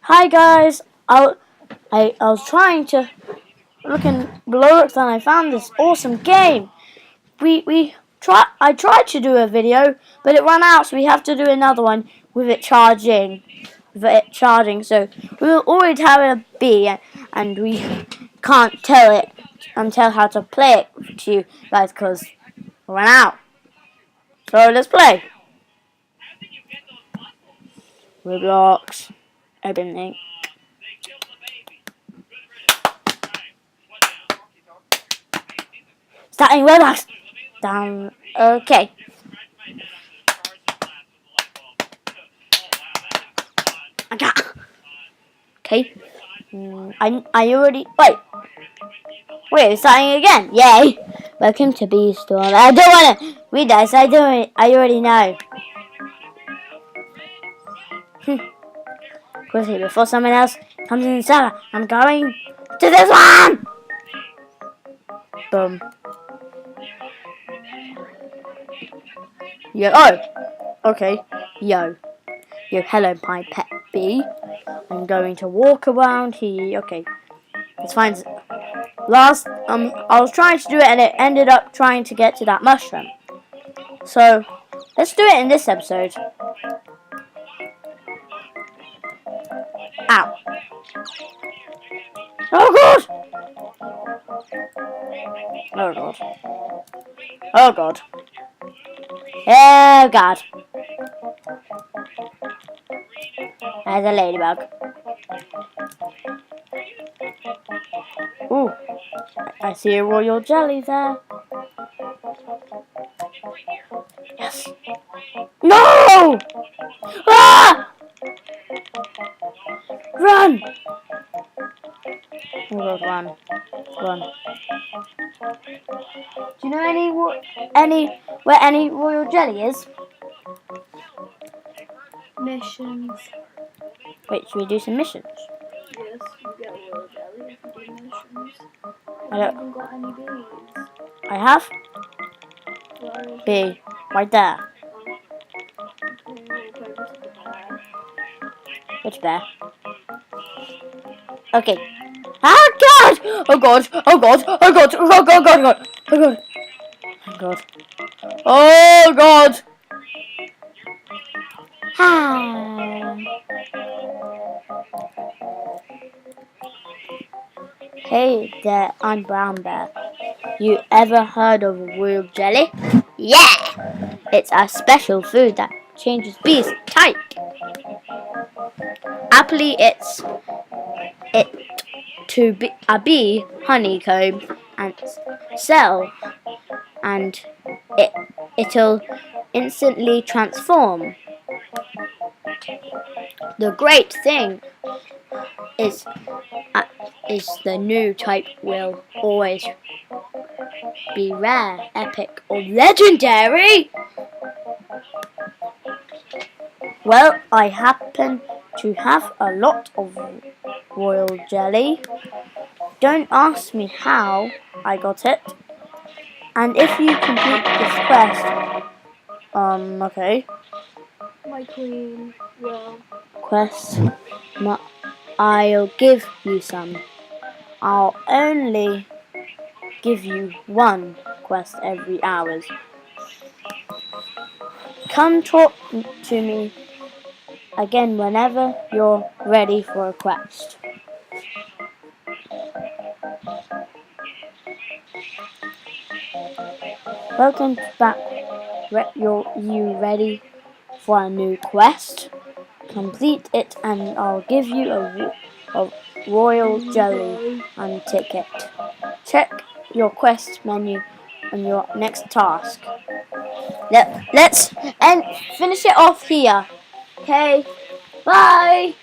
Hi guys, I was trying to looking below it and I found this awesome game. I tried to do a video, but it ran out, so we have to do another one with it charging. So we'll always have a B, and we can't tell it and tell how to play it to you guys because it ran out. So let's play. Roblox, everything. Starting Roblox. Down. Okay. Okay. I already wait. It's starting again. Yay! Welcome to B Store. I don't want to read this. I already know. Quickly before someone else comes in the cellar, I'm going to this one. Boom. Yo. Oh. Okay. Yo. Hello, my pet bee. I'm going to walk around here. Okay. Let's find. I was trying to do it and it ended up trying to get to that mushroom. So, let's do it in this episode. Ow. Oh god! Oh god. Oh god. Oh god. There's a ladybug. Ooh. I see a royal jelly there. Yes. No! Ah! Run! Oh god, run. Run. Do you know where any royal jelly is? Missions. Wait, should we do some missions? Yes, you get royal jelly if you do missions. I haven't got any bees. I have? Where is B. Right there. Okay, we'll go to the bear. Which bear? Okay. Ah, God! Oh, God! Oh, God! Oh, God! Oh, God! God! God! Oh, God! Oh, God! Oh, God! Hi. Hey there, I'm Brown Bear. You ever heard of royal jelly? Yeah! It's a special food that changes bees type. Aptly, it's to be a bee honeycomb and cell, and it'll instantly transform. The great thing is the new type will always be rare, epic, or legendary. Well, I happen to have a lot of royal jelly. Don't ask me how I got it. And if you complete this quest, okay. My queen will. Quest, I'll give you some. I'll only give you one quest every hours. Come talk to me again whenever you're ready for a quest. Welcome back. You ready for a new quest? Complete it and I'll give you a royal jelly and ticket. Check your quest menu on your next task. Let's finish it off here. Okay, bye.